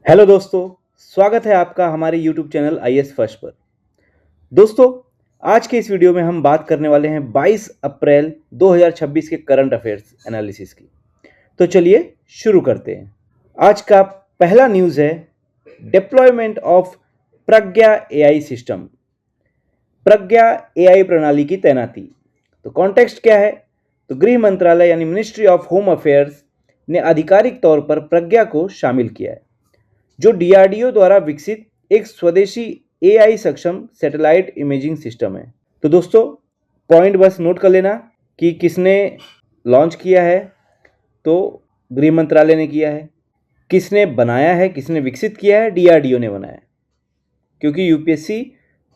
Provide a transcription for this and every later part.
Hello दोस्तों, स्वागत है आपका हमारे यूट्यूब चैनल IAS फर्स्ट पर। दोस्तों, आज के इस वीडियो में हम बात करने वाले हैं 22 अप्रैल 2026 के करंट अफेयर्स एनालिसिस की। तो चलिए शुरू करते हैं। आज का पहला न्यूज़ है deployment of Pragya AI system. Pragya AI प्रणाली की तैनाती। तो कॉन्टेक्स्ट क्या है? तो गृह मंत्रालय यानी मिनिस्ट्री ऑफ होम अफेयर्स ने आधिकारिक तौर पर प्रज्ञा को शामिल किया है, जो DRDO द्वारा विकसित एक स्वदेशी AI सक्षम सैटेलाइट इमेजिंग सिस्टम है। तो दोस्तों, पॉइंट बस नोट कर लेना कि किसने लॉन्च किया है। तो गृह मंत्रालय ने किया है। किसने बनाया है, किसने विकसित किया है? DRDO ने बनाया है। क्योंकि UPSC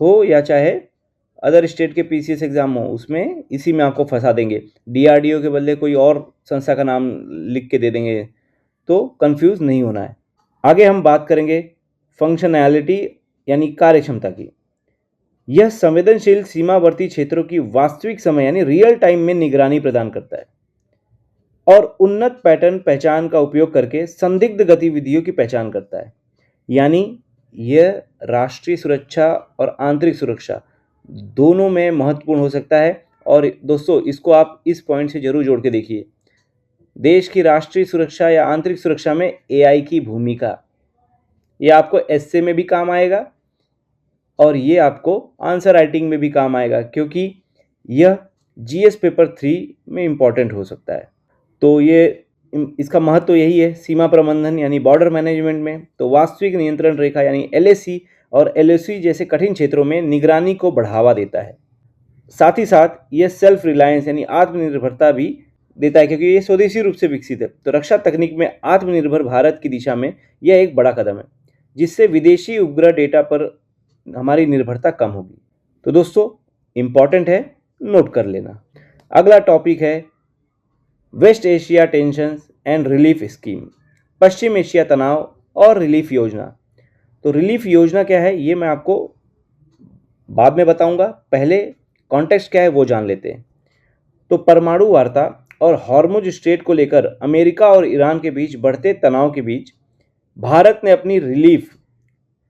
हो या चाहे अदर स्टेट के PCS एग्जाम हो, उसमें इसी में आपको फंसा देंगे। DRDO के बदले कोई और संस्था का नाम लिख के दे देंगे, तो कंफ्यूज नहीं होना है। आगे हम बात करेंगे फंक्शनैलिटी यानी कार्यक्षमता की। यह संवेदनशील सीमावर्ती क्षेत्रों की वास्तविक समय यानी रियल टाइम में निगरानी प्रदान करता है और उन्नत पैटर्न पहचान का उपयोग करके संदिग्ध गतिविधियों की पहचान करता है। यानी यह राष्ट्रीय सुरक्षा और आंतरिक सुरक्षा दोनों में महत्वपूर्ण हो सकता है। और दोस्तों, इसको आप इस पॉइंट से जरूर जोड़ के देखिए। देश की राष्ट्रीय सुरक्षा या आंतरिक सुरक्षा में AI की भूमिका, ये आपको एस्से में भी काम आएगा और ये आपको आंसर राइटिंग में भी काम आएगा, क्योंकि यह GS पेपर 3 में इम्पॉर्टेंट हो सकता है। तो ये इसका महत्व यही है। सीमा प्रबंधन यानी बॉर्डर मैनेजमेंट में तो वास्तविक नियंत्रण रेखा यानी LAC और LOC जैसे कठिन क्षेत्रों में निगरानी को बढ़ावा देता है। साथ ही साथ यह सेल्फ रिलायंस यानी आत्मनिर्भरता भी देता है, क्योंकि ये स्वदेशी रूप से विकसित है। तो रक्षा तकनीक में आत्मनिर्भर भारत की दिशा में यह एक बड़ा कदम है, जिससे विदेशी उपग्रह डेटा पर हमारी निर्भरता कम होगी। तो दोस्तों, इम्पॉर्टेंट है, नोट कर लेना। अगला टॉपिक है West Asia tensions and relief scheme, पश्चिम एशिया तनाव और रिलीफ योजना। तो रिलीफ योजना क्या है, ये मैं आपको बाद में बताऊंगा। पहले कॉन्टेक्स्ट क्या है वो जान लेते हैं। तो परमाणु वार्ता और हॉर्मुज स्ट्रेट को लेकर अमेरिका और ईरान के बीच बढ़ते तनाव के बीच भारत ने अपनी रिलीफ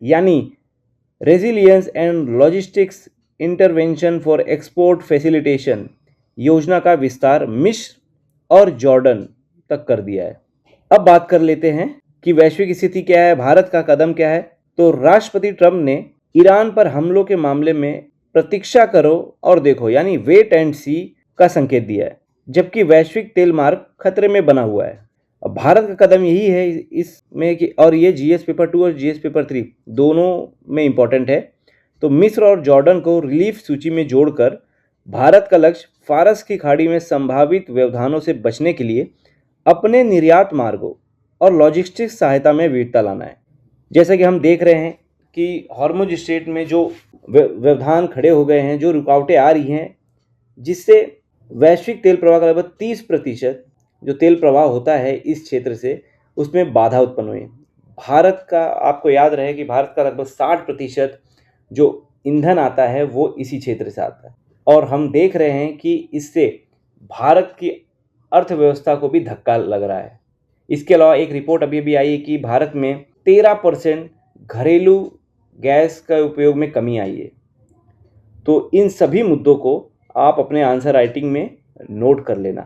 यानी resilience and logistics intervention for export facilitation योजना का विस्तार मिस्र और जॉर्डन तक कर दिया है। अब बात कर लेते हैं कि वैश्विक स्थिति क्या है, भारत का कदम क्या है। तो राष्ट्रपति ट्रंप ने ईरान पर हमलों के मामले में प्रतीक्षा करो और देखो यानी वेट एंड सी का संकेत दिया है, जबकि वैश्विक तेल मार्ग खतरे में बना हुआ है। अब भारत का कदम यही है इसमें कि, और ये GS पेपर 2 और GS पेपर 3 दोनों में इम्पॉर्टेंट है। तो मिस्र और जॉर्डन को रिलीफ सूची में जोड़कर भारत का लक्ष्य फारस की खाड़ी में संभावित व्यवधानों से बचने के लिए अपने निर्यात मार्गों और लॉजिस्टिक्स सहायता में विविधता लाना है। जैसा कि हम देख रहे हैं कि हॉर्मुज स्ट्रेट में जो व्यवधान खड़े हो गए हैं, जो रुकावटें आ रही हैं, जिससे वैश्विक तेल प्रवाह का लगभग 30% जो तेल प्रवाह होता है इस क्षेत्र से, उसमें बाधा उत्पन्न हुई। भारत का आपको याद रहे कि भारत का लगभग 60% जो ईंधन आता है वो इसी क्षेत्र से आता है, और हम देख रहे हैं कि इससे भारत की अर्थव्यवस्था को भी धक्का लग रहा है। इसके अलावा एक रिपोर्ट अभी अभी आई है कि भारत में 13% घरेलू गैस का उपयोग में कमी आई है। तो इन सभी मुद्दों को आप अपने आंसर राइटिंग में नोट कर लेना।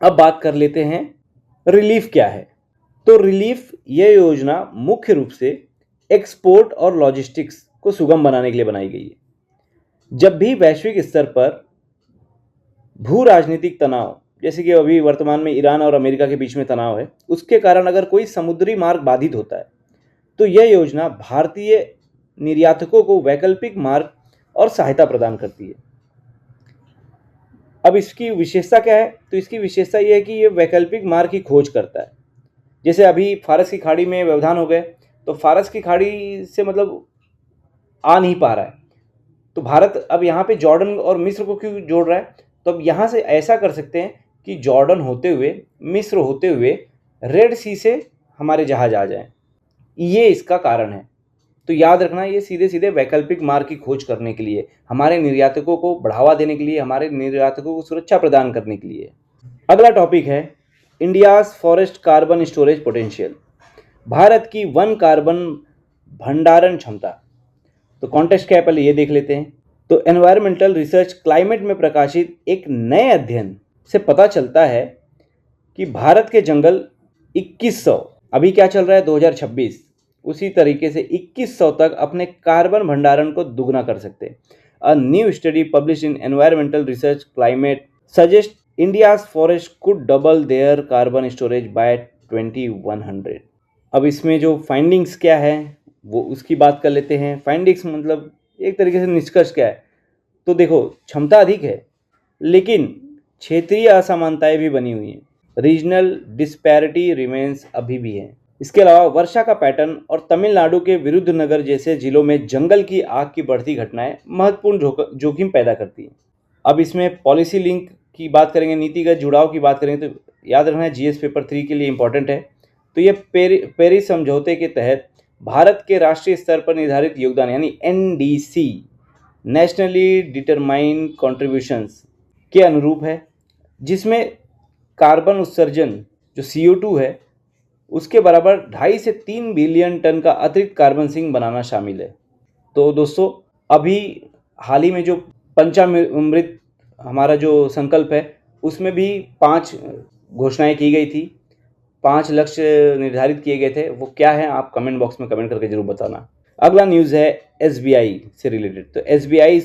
अब बात कर लेते हैं रिलीफ क्या है। तो रिलीफ यह योजना मुख्य रूप से एक्सपोर्ट और लॉजिस्टिक्स को सुगम बनाने के लिए बनाई गई है। जब भी वैश्विक स्तर पर भू राजनीतिक तनाव, जैसे कि अभी वर्तमान में ईरान और अमेरिका के बीच में तनाव है, उसके कारण अगर कोई समुद्री मार्ग बाधित होता है, तो यह योजना भारतीय निर्यातकों को वैकल्पिक मार्ग और सहायता प्रदान करती है। अब इसकी विशेषता क्या है? तो इसकी विशेषता यह है कि यह वैकल्पिक मार्ग की खोज करता है। जैसे अभी फारस की खाड़ी में व्यवधान हो गए, तो फारस की खाड़ी से मतलब आ नहीं पा रहा है, तो भारत अब यहाँ पे जॉर्डन और मिस्र को क्यों जोड़ रहा है? तो अब यहाँ से ऐसा कर सकते हैं कि जॉर्डन होते हुए, मिस्र होते हुए रेड सी से हमारे जहाज आ जाएं। ये इसका कारण है। तो याद रखना, ये सीधे सीधे वैकल्पिक मार्ग की खोज करने के लिए, हमारे निर्यातकों को बढ़ावा देने के लिए, हमारे निर्यातकों को सुरक्षा प्रदान करने के लिए। अगला टॉपिक है India's forest carbon storage potential. Bharat की वन कार्बन भंडारण क्षमता। तो कॉन्टेक्स्ट क्या है पहले ये देख लेते हैं। तो एनवायरमेंटल रिसर्च क्लाइमेट में प्रकाशित एक नए अध्ययन से पता चलता है कि भारत के जंगल 2100, अभी क्या चल रहा है 2026, उसी तरीके से 2100 तक अपने कार्बन भंडारण को दुगना कर सकते हैं। A new study publish in environmental research climate suggest India's forest could double their carbon storage by 2100। अब इसमें जो फाइंडिंग्स क्या है वो उसकी बात कर लेते हैं। फाइंडिंग्स मतलब एक तरीके से निष्कर्ष क्या है। तो देखो, क्षमता अधिक है लेकिन क्षेत्रीय असमानताएं भी बनी हुई हैं। रीजनल डिस्पैरिटी रिमेन्स अभी भी है। इसके अलावा वर्षा का पैटर्न और तमिलनाडु के विरुद्धनगर जैसे जिलों में जंगल की आग की बढ़ती घटनाएं महत्वपूर्ण जोखिम पैदा करती हैं। अब इसमें पॉलिसी लिंक की बात करेंगे, नीतिगत जुड़ाव की बात करेंगे तो याद रखना है जीएस पेपर 3 के लिए इंपॉर्टेंट है। तो ये पेरिस समझौते के तहत भारत के राष्ट्रीय स्तर पर निर्धारित योगदान यानी एनडीसी, नेशनली डिटरमाइंड कॉन्ट्रीब्यूशंस के अनुरूप है, जिसमें कार्बन उत्सर्जन जो CO2 है उसके बराबर 2.5 से 3 बिलियन टन का अतिरिक्त कार्बन सिंक बनाना शामिल है। तो दोस्तों, अभी हाल ही में जो पंचामृत हमारा जो संकल्प है उसमें भी 5 घोषणाएं की गई थी, 5 लक्ष्य निर्धारित किए गए थे। वो क्या है आप कमेंट बॉक्स में कमेंट करके जरूर बताना। अगला न्यूज़ है SBI से रिलेटेड। तो SBI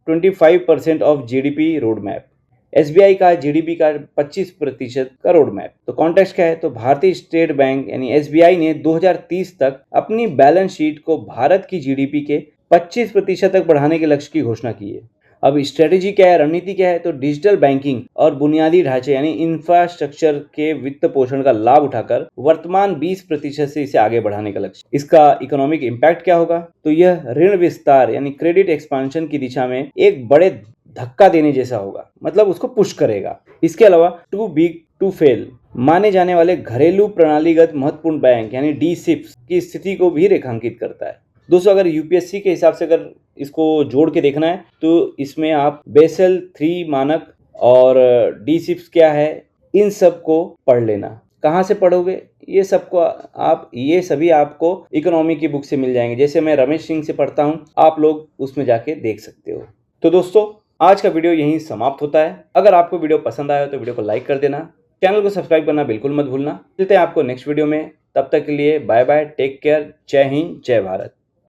25% of GDP road map. SBI का GDP का 25% का रोड मैप। तो कॉन्टेक्स्ट क्या है। तो भारतीय स्टेट बैंक यानी SBI ने 2030 तक अपनी बैलेंस शीट को भारत की GDP के 25% तक बढ़ाने के लक्ष्य की घोषणा की है। अब स्ट्रेटेजी क्या है, रणनीति क्या है। तो डिजिटल बैंकिंग और बुनियादी ढांचे यानी इंफ्रास्ट्रक्चर के वित्त पोषण का लाभ उठाकर वर्तमान 20% से इसे आगे बढ़ाने का लक्ष्य। इसका इकोनॉमिक इम्पैक्ट क्या होगा। तो यह ऋण विस्तार यानी क्रेडिट एक्सपांशन की दिशा में एक बड़े धक्का देने जैसा होगा, मतलब उसको पुश करेगा। इसके अलावा टू बिग टू फेल माने जाने वाले घरेलू प्रणालीगत महत्वपूर्ण बैंक यानी DSIPs की स्थिति को भी रेखांकित करता है। दोस्तों, अगर यूपीएससी के हिसाब से अगर इसको जोड़ के देखना है तो इसमें आप बेसल 3 मानक और DSIPs क्या है इन सब को पढ़ लेना। कहाँ से पढ़ोगे ये सभी आपको इकोनॉमी की बुक से मिल जाएंगे। जैसे मैं रमेश सिंह से पढ़ता हूँ, आप लोग उसमें जाके देख सकते हो। तो दोस्तों, आज का वीडियो यहीं समाप्त होता है। अगर आपको वीडियो पसंद आया तो वीडियो को लाइक कर देना, चैनल को सब्सक्राइब करना बिल्कुल मत भूलना। मिलते हैं आपको नेक्स्ट वीडियो में, तब तक के लिए बाय बाय, टेक केयर, जय हिंद, जय भारत।